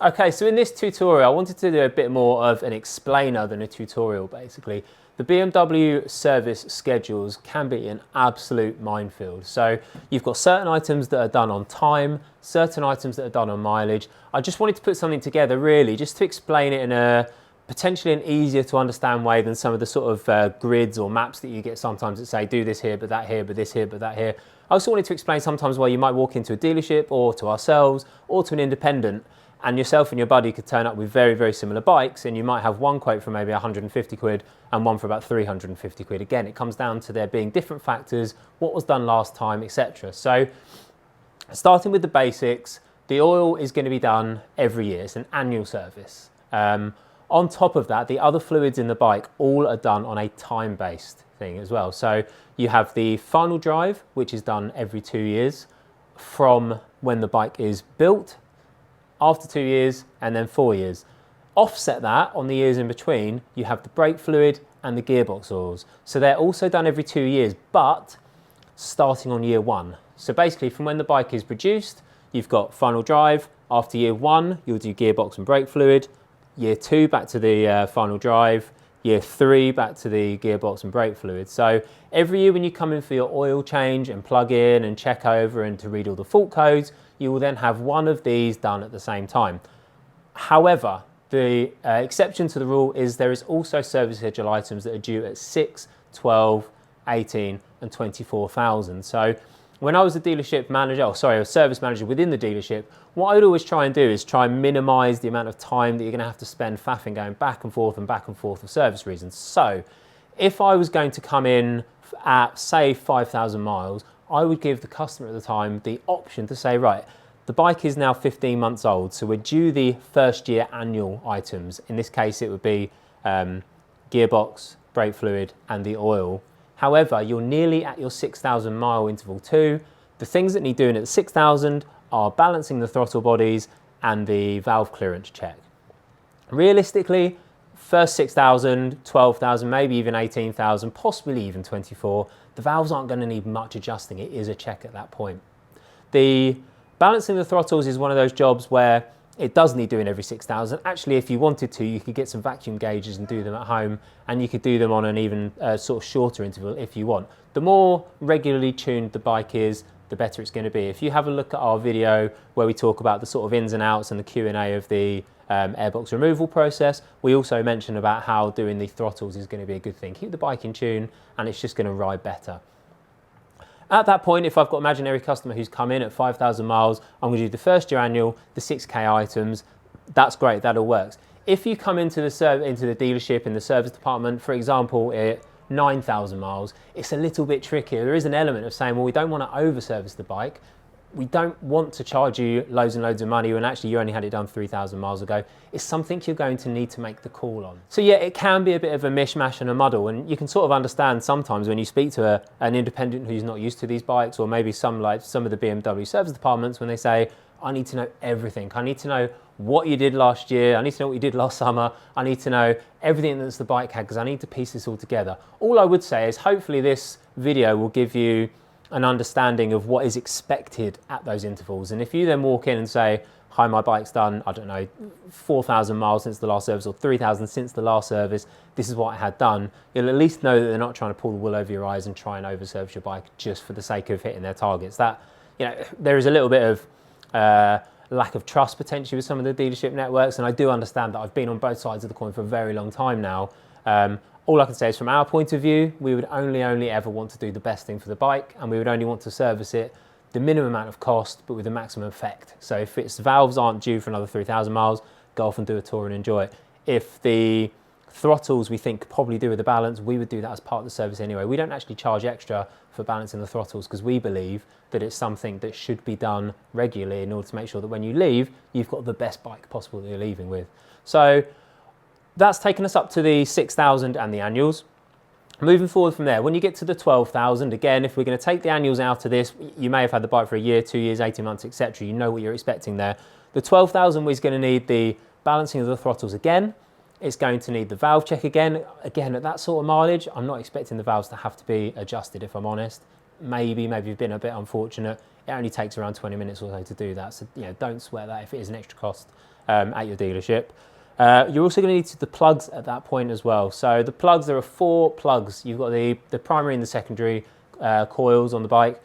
Okay, so in this tutorial, I wanted to do a bit more of an explainer than a tutorial, basically. The BMW service schedules can be an absolute minefield. So you've got certain items that are done on time, certain items that are done on mileage. I just wanted to put something together, really, just to explain it in a potentially an easier to understand way than some of the sort of grids or maps that you get sometimes that say, do this here, but that here, but this here, but that here. I also wanted to explain sometimes why you might walk into a dealership or to ourselves or to an independent, and yourself and your buddy could turn up with very, very similar bikes, and you might have one quote for maybe 150 quid and one for about 350 quid. Again, it comes down to there being different factors, what was done last time, etc. So starting with the basics, the oil is going to be done every year. It's an annual service. On top of that, the other fluids in the bike all are done on a time-based thing as well. So you have the final drive, which is done every 2 years from when the bike is built, after 2 years, and then 4 years. Offset that on the years in between, you have the brake fluid and the gearbox oils. So they're also done every 2 years, but starting on year 1. So basically from when the bike is produced, you've got final drive. After year 1, you'll do gearbox and brake fluid. Year 2, back to the final drive. Year 3, back to the gearbox and brake fluid. So every year when you come in for your oil change and plug in and check over and to read all the fault codes, you will then have one of these done at the same time. However, the exception to the rule is there is also service schedule items that are due at 6, 12, 18 and 24,000. So when I was a dealership manager, a service manager within the dealership, what I would always try and do is try and minimize the amount of time that you're going to have to spend faffing going back and forth for service reasons. So if I was going to come in at, say, 5,000 miles, I would give the customer at the time the option to say, right, the bike is now 15 months old, so we're due the first year annual items. In this case, it would be gearbox, brake fluid, and the oil. However, you're nearly at your 6,000 mile interval too. The things that need doing at the 6,000 are balancing the throttle bodies and the valve clearance check. Realistically, first 6,000, 12,000, maybe even 18,000, possibly even 24, the valves aren't going to need much adjusting. It is a check at that point. The balancing the throttles is one of those jobs where it does need doing every 6,000. Actually, if you wanted to, you could get some vacuum gauges and do them at home, and you could do them on an even sort of shorter interval if you want. The more regularly tuned the bike is, the better it's going to be. If you have a look at our video where we talk about the sort of ins and outs and the Q&A of the airbox removal process, we also mention about how doing the throttles is going to be a good thing. Keep the bike in tune and it's just going to ride better. At that point, if I've got an imaginary customer who's come in at 5,000 miles, I'm going to do the first year annual, the 6K items. That's great, that all works. If you come into the dealership in the service department, for example, at 9,000 miles, it's a little bit trickier. There is an element of saying, well, we don't want to over-service the bike. We don't want to charge you loads and loads of money when actually you only had it done 3,000 miles ago. It's something you're going to need to make the call on. So yeah, it can be a bit of a mishmash and a muddle, and you can sort of understand sometimes when you speak to an independent who's not used to these bikes, or maybe some of the BMW service departments, when they say, I need to know everything. I need to know what you did last year. I need to know what you did last summer. I need to know everything that the bike had because I need to piece this all together. All I would say is hopefully this video will give you an understanding of what is expected at those intervals. And if you then walk in and say, hi, my bike's done, I don't know, 4,000 miles since the last service or 3,000 since the last service, this is what I had done, you'll at least know that they're not trying to pull the wool over your eyes and try and over-service your bike just for the sake of hitting their targets. That, you know, there is a little bit of lack of trust potentially with some of the dealership networks, and I do understand that. I've been on both sides of the coin for a very long time now. All I can say is from our point of view, we would only ever want to do the best thing for the bike, and we would only want to service it the minimum amount of cost, but with the maximum effect. So if its valves aren't due for another 3,000 miles, go off and do a tour and enjoy it. If the throttles we think could probably do with the balance, we would do that as part of the service anyway. We don't actually charge extra for balancing the throttles because we believe that it's something that should be done regularly in order to make sure that when you leave, you've got the best bike possible that you're leaving with. So that's taken us up to the 6,000 and the annuals. Moving forward from there, when you get to the 12,000, again, if we're going to take the annuals out of this, you may have had the bike for a year, 2 years, 18 months, etc. You know what you're expecting there. The 12,000 is going to need the balancing of the throttles again. It's going to need the valve check again. Again, at that sort of mileage, I'm not expecting the valves to have to be adjusted, if I'm honest. Maybe you've been a bit unfortunate. It only takes around 20 minutes or so to do that. So, don't sweat that if it is an extra cost at your dealership. You're also going to need the plugs at that point as well. So the plugs, there are 4 plugs. You've got the primary and the secondary coils on the bike.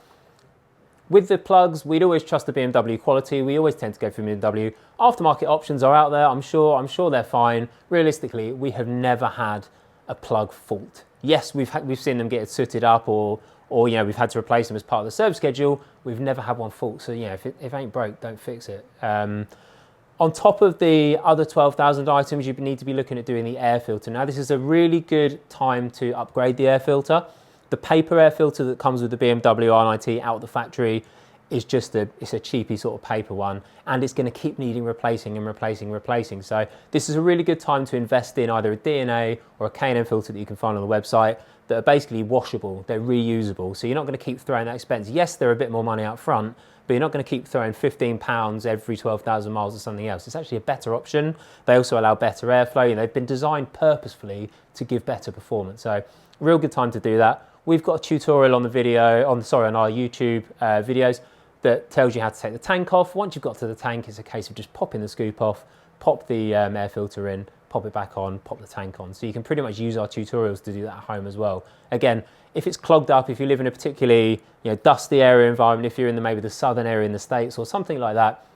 With the plugs, we'd always trust the BMW quality. We always tend to go for BMW. Aftermarket options are out there. I'm sure they're fine. Realistically, we have never had a plug fault. Yes, we've seen them get sooted up or we've had to replace them as part of the service schedule. We've never had one fault. So if it ain't broke, don't fix it. On top of the other 12,000 items, you need to be looking at doing the air filter. Now, this is a really good time to upgrade the air filter. The paper air filter that comes with the BMW R9T out of the factory is just it's a cheapy sort of paper one, and it's going to keep needing replacing. So this is a really good time to invest in either a DNA or a K&N filter that you can find on the website that are basically washable, they're reusable. So you're not going to keep throwing that expense. Yes, they're a bit more money up front, but you're not going to keep throwing £15 every 12,000 miles or something else. It's actually a better option. They also allow better airflow, and they've been designed purposefully to give better performance. So real good time to do that. We've got a tutorial on the video, on our YouTube videos that tells you how to take the tank off. Once you've got to the tank, it's a case of just popping the scoop off, pop the air filter in, pop it back on, pop the tank on. So you can pretty much use our tutorials to do that at home as well. Again, if it's clogged up, if you live in a particularly dusty area environment, if you're in maybe the southern area in the States or something like that,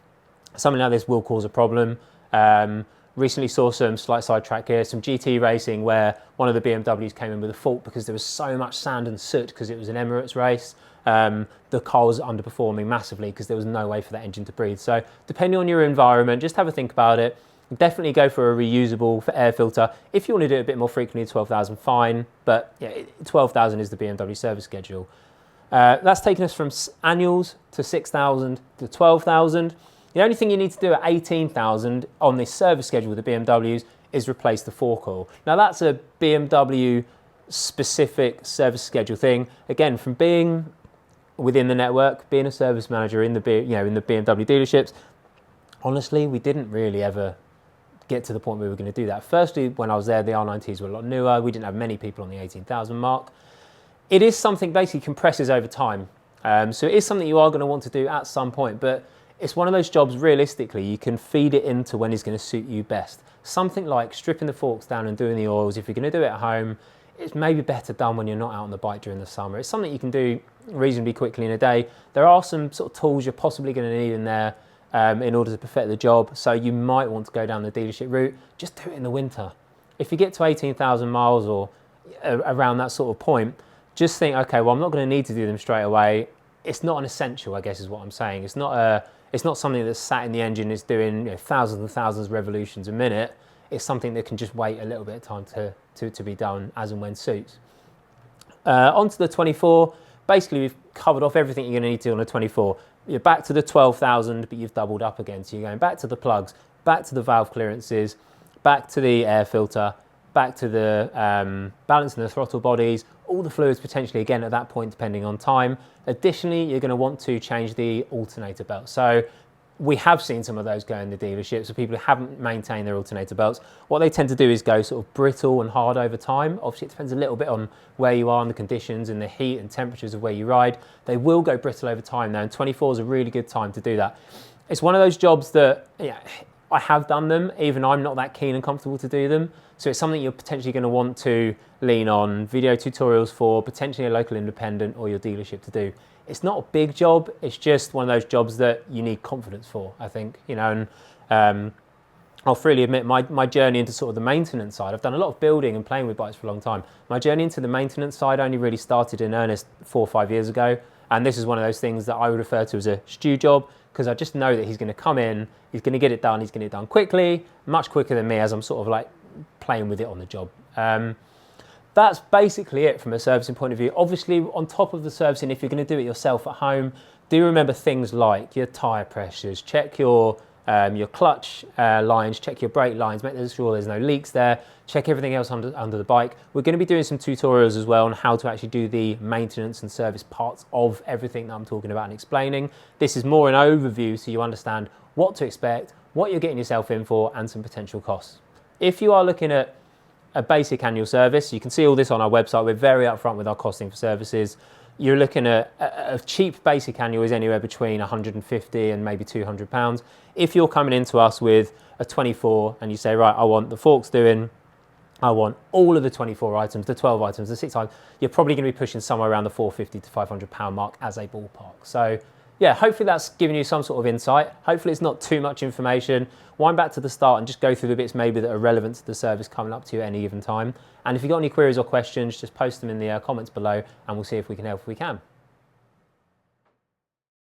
something like this will cause a problem. Recently saw some slight sidetrack here, some GT racing where one of the BMWs came in with a fault because there was so much sand and soot because it was an Emirates race. The car was underperforming massively because there was no way for that engine to breathe. So depending on your environment, just have a think about it. Definitely go for a reusable air filter. If you want to do it a bit more frequently, 12,000, fine. But 12,000 is the BMW service schedule. That's taken us from annuals to 6,000 to 12,000. The only thing you need to do at 18,000 on this service schedule with the BMWs is replace the forecoil. Now that's a BMW specific service schedule thing. Again, from being within the network, being a service manager in the BMW dealerships, honestly, we didn't really ever get to the point where we were going to do that. Firstly, when I was there, the R9Ts were a lot newer. We didn't have many people on the 18,000 mark. It is something basically compresses over time. So it is something you are going to want to do at some point, but it's one of those jobs, realistically, you can feed it into when it's going to suit you best. Something like stripping the forks down and doing the oils, if you're going to do it at home, it's maybe better done when you're not out on the bike during the summer. It's something you can do reasonably quickly in a day. There are some sort of tools you're possibly going to need in there in order to perfect the job, so you might want to go down the dealership route. Just do it in the winter. If you get to 18,000 miles or around that sort of point, just think, okay, well, I'm not going to need to do them straight away. It's not an essential, I guess is what I'm saying. It's not something that's sat in the engine, is doing thousands and thousands of revolutions a minute. It's something that can just wait a little bit of time to be done as and when suits. Onto the 24, basically we've covered off everything you're going to need to do on the 24. You're back to the 12,000, but you've doubled up again. So you're going back to the plugs, back to the valve clearances, back to the air filter, back to the balance and the throttle bodies, all the fluids potentially again at that point depending on time. Additionally, you're going to want to change the alternator belt. So we have seen some of those go in the dealerships, so people who haven't maintained their alternator belts, what they tend to do is go sort of brittle and hard over time. Obviously it depends a little bit on where you are and the conditions and the heat and temperatures of where you ride. They will go brittle over time though, and 24 is a really good time to do that. It's one of those jobs that I have done them, even I'm not that keen and comfortable to do them. So it's something you're potentially going to want to lean on video tutorials for, potentially a local independent or your dealership to do. It's not a big job, it's just one of those jobs that you need confidence for, I think. And I'll freely admit my journey into sort of the maintenance side, I've done a lot of building and playing with bikes for a long time. My journey into the maintenance side only really started in earnest 4 or 5 years ago. And this is one of those things that I would refer to as a Stu job, because I just know that he's going to come in, he's going to get it done, he's going to get it done quickly, much quicker than me as I'm sort of like playing with it on the job. That's basically it from a servicing point of view. Obviously, on top of the servicing, if you're going to do it yourself at home, do remember things like your tyre pressures, check your clutch lines, check your brake lines, make sure there's no leaks there, check everything else under the bike. We're going to be doing some tutorials as well on how to actually do the maintenance and service parts of everything that I'm talking about and explaining. This is more an overview so you understand what to expect, what you're getting yourself in for, and some potential costs. If you are looking at a basic annual service, you can see all this on our website. We're very upfront with our costing for services. you're looking at a cheap basic annual is anywhere between 150 and maybe £200. If you're coming into us with a 24 and you say, right, I want the forks doing, I want all of the 24 items, the 12 items, the 6 items, you're probably going to be pushing somewhere around the £450 to £500 mark as a ballpark. So yeah, hopefully that's giving you some sort of insight. Hopefully it's not too much information. Wind back to the start and just go through the bits maybe that are relevant to the service coming up to you at any given time. And if you've got any queries or questions, just post them in the comments below and we'll see if we can help if we can.